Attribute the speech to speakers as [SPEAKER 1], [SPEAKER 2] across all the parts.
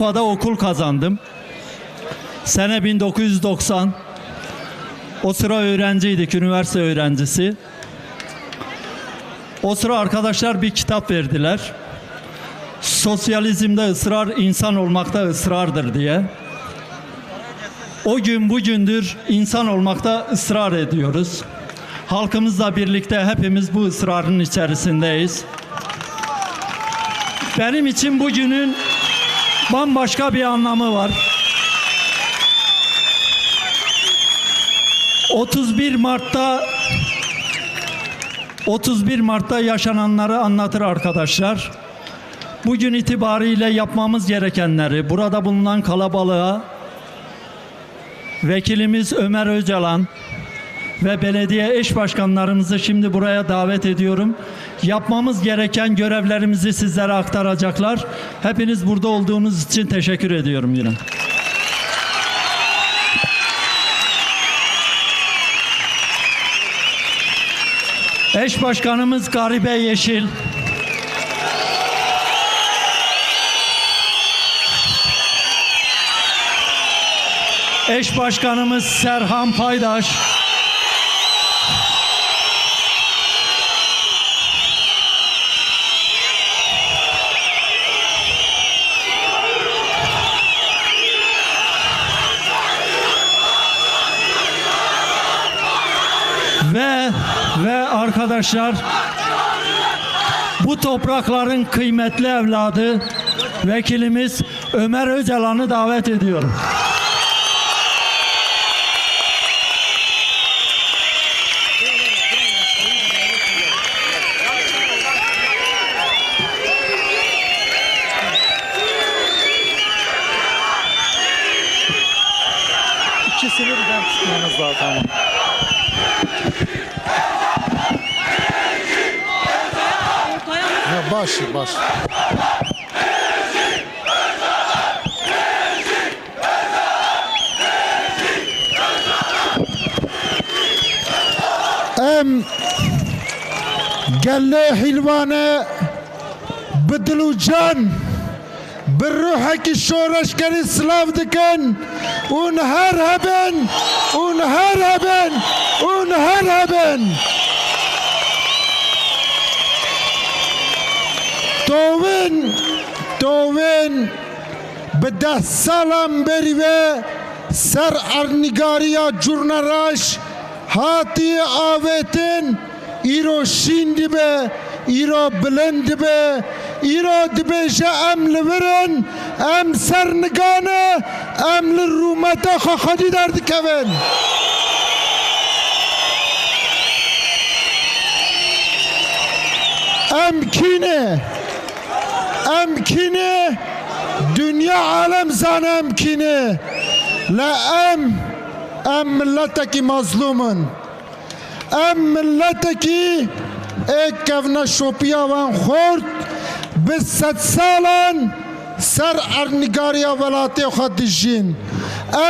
[SPEAKER 1] Urfa'da okul kazandım. Sene 1990. O sıra öğrenciydik, üniversite öğrencisi. O sıra arkadaşlar bir kitap verdiler. Sosyalizmde ısrar, insan olmakta ısrardır diye. O gün bugündür insan olmakta ısrar ediyoruz. Halkımızla birlikte hepimiz bu ısrarın içerisindeyiz. Benim için bugünün bambaşka bir anlamı var. 31 Mart'ta yaşananları anlatır arkadaşlar. Bugün itibariyle yapmamız gerekenleri burada bulunan kalabalığa vekilimiz Ömer Öcalan ve belediye eş başkanlarımızı şimdi buraya davet ediyorum. Yapmamız gereken görevlerimizi sizlere aktaracaklar. Hepiniz burada olduğunuz için teşekkür ediyorum yine. Eş başkanımız Garibe Yeşil. Eş başkanımız Serhan Paydaş. Ve arkadaşlar, bu toprakların kıymetli evladı vekilimiz Ömer Öcalan'ı davet ediyorum.
[SPEAKER 2] İkisini birden tutmanız lazım. Baş.
[SPEAKER 3] قال حلوانه بدلو جان بالروحك الشورش كان سلاف دكن ونهرهبن توين بده سلام بریوه سر ارنگاریا جورنراش هاتی آویتن ایرو شیند به ایرو بلند به ایرو دبیجه ام لورن ام سرنگانه ام لرومتا خاخدی درد کون امكنه دنيا عالم زان امكنه لا ام ملتك مظلومن ام ملتك اكفنا شوبيا وان خورد بست سالان سر ارنگاريا ولاتي خدجين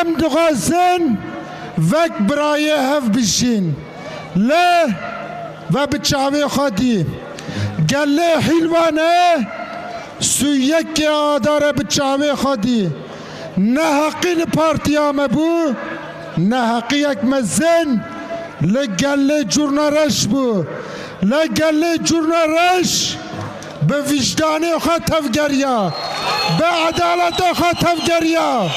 [SPEAKER 3] ام دغازن وك برايه هف بجين لا وبتشاوي خدي قال لي حلوانه سویک آداره بچاوه خودی نه حقی پارتیا مبو نه حقی یک مزن لگل جورنارش بو لگل جورنارش به وجدان خود تفگریا به عدالت خود تفگریا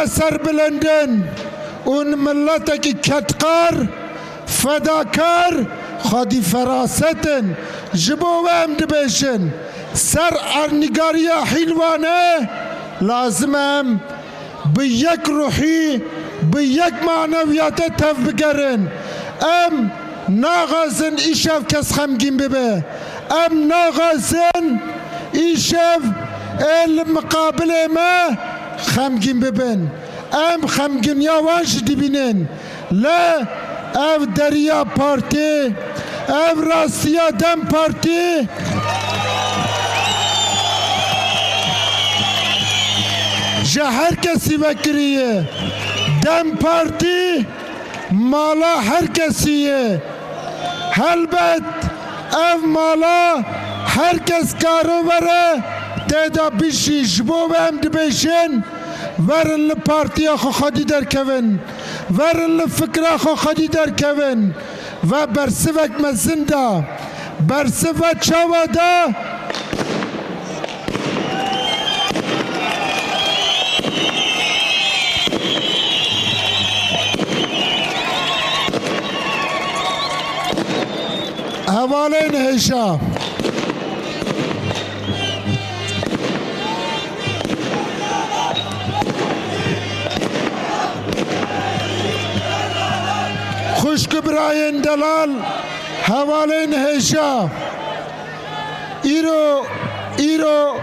[SPEAKER 3] سر بلندن اون ملتك كتقار فداكار خادي فراستن جبو وهم دبشن سر ارنگاريا حلوانه لازمم بيك روحي بيك معنويات تفبقرن ام ناغازن ايشاف كس خمگين ببه ام ناغازن ايشاف المقابله ما خمگین ببن ام خمگین یاواش دبینن لا اف دریا پارتی ev rastiya Dem Parti ji her kesî vekiriye. Dem Parti mala her kesî ye. Helbet ev mala herkes karo vere têda bişî ji bo ve em dibêjin verin li partiya xwe xwedî derkevin, verin li fikra xwe xwedî derkevin ve bersivek mezin da bersive çawa da hevalên hêja. Xuşk birayên delal hevalên hêja. Îro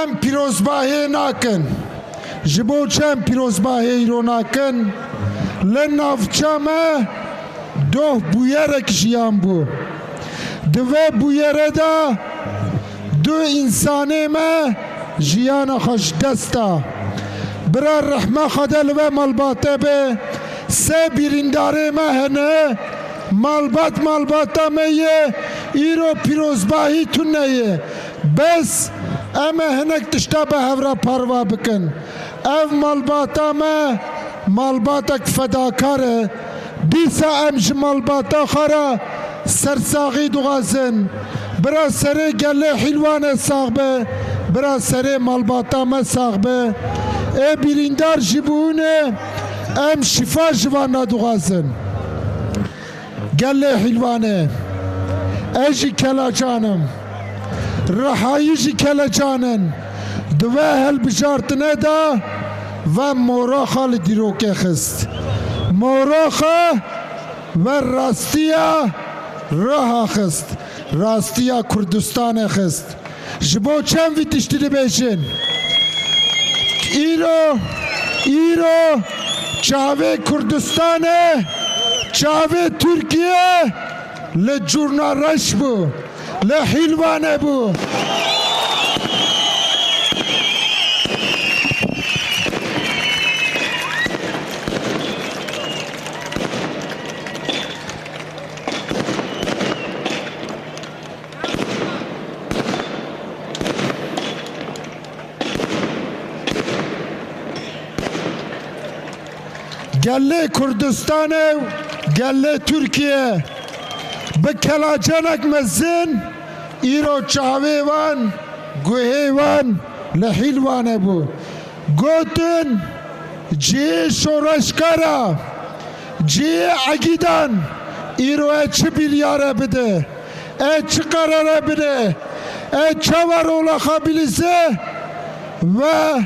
[SPEAKER 3] em pîrozbahiyê nakin. Ji bo çi em pîrozbahiyê îro nakin? Li navçe me doh bûyerek jiyan bû. Di vê bûyerê de du însanê me jiyana xwe ji dest da. Bira rehme xwe de li vê malbatê bê. Sê birîndarê me hene. Malbata me ye. Îro pîrozbahî tune ye. Bes em ê hinek tişta bi hevra parva bikin. Ev malbata me malbatek fedakar e. Dîsa em ji malbata xwe re sersaxî dixwazin. Bira serê gelê hîlwanê sax be. Bira serê malbata me sax be. Ê birîndar jî bûne em şifa ji wan re dixwazin. Gelê hîlwanê ez jî kelecanim. Rihayî jî kelecanin. Di vê helbijartinê de ve moraxa li dîrokê xist. Moraxa ve rastiya raha xist. Rastiya Kurdistanê xist. Ji bo çem vî tiştî dibêjin? Îro çavê Kurdistanê, çavê Türkiye li curna reş bû, li hîlwanê bû. Gelê Kurdistanê û gelê Türkiye bi kelacanek mezin îro çavê wan guhê wan li hîlwanê bû. Gotin cihê şoreşkara, cihê egîdan îro e çi bilyare bide, e çi qarare bide, e çawa rolaxa bilîze ve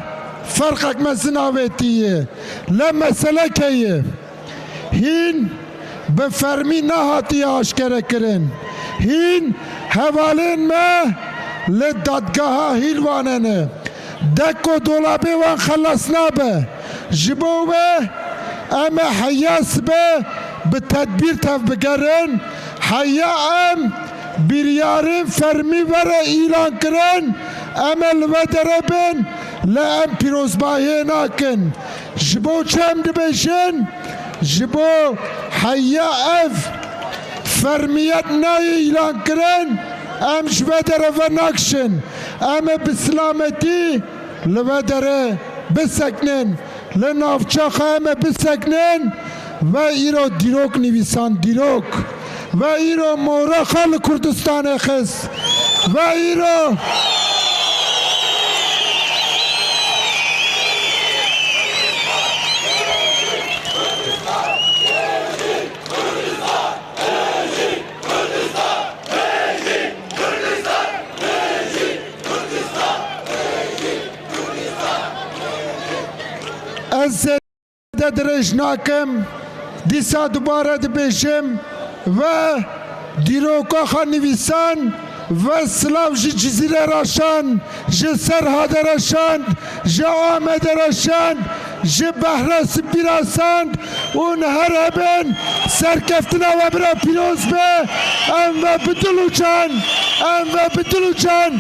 [SPEAKER 3] farqek mezin avêtiye. Le mesele keye hîn bi fermî nehatiye aşkere kirin. Hîn hevalên me li dadgeha hîlwanê ne. Dek û dolabê wan xelas nabe. Ji bo wê em ê heya sibe bi tedbîr tev bigerin. Heya em biryarên fermî vere îlan kirin. Em ê li ve dere bin li em pîrozbahiyê nakin. Ji bo çi em dibêjin? Ji bo heya ev fermiyet nayê îlan kirin, em ji ve dere ve nakişin. Em ê bi silametî li ve dere bisekinin. Li navçexa em ê bisekinin ve îro dîrok nivîsan dîrok. Ve îro morexa li Kurdistanê xist. Ve îro ez zêde dirêj nakim. Dîsa dubare dibêjim ve dîroka xwe nivîsan ve silav ji Cizîre re şand, ji Serhadê re şand, ji Amedê re şand, ji behra spîrasand û her hebin serkeftina we bira pîroz be em ve bi dil û can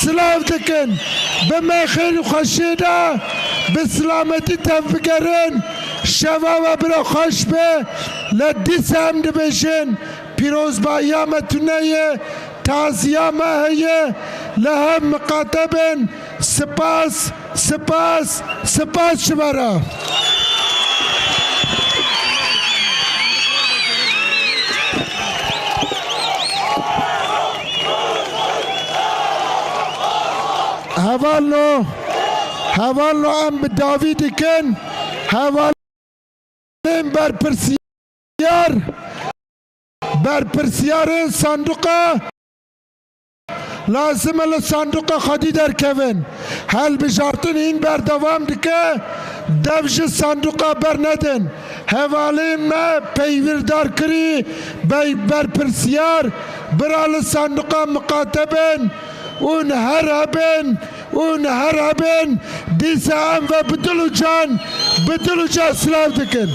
[SPEAKER 3] silav dikin bi mêxêl û xweşî de bi silametî tevbigerin şeva ve bira xweş be li dîsa em dibêjin pîrozbahiya me tuneye taziya me heye li hem miqatebin spas ji we re hevallo em bi davî dikin hevalên berpirsiyarên sanduqa lazim e li sanduqa xwedî derkevin helbijartin hîn berdewam dike dev ji sanduqa bernedin hevalên me peywîrdar kirî berpirsiyar bira li sanduqa miqatebin û her hebin dîsa em ve bi dil û can silav dikin.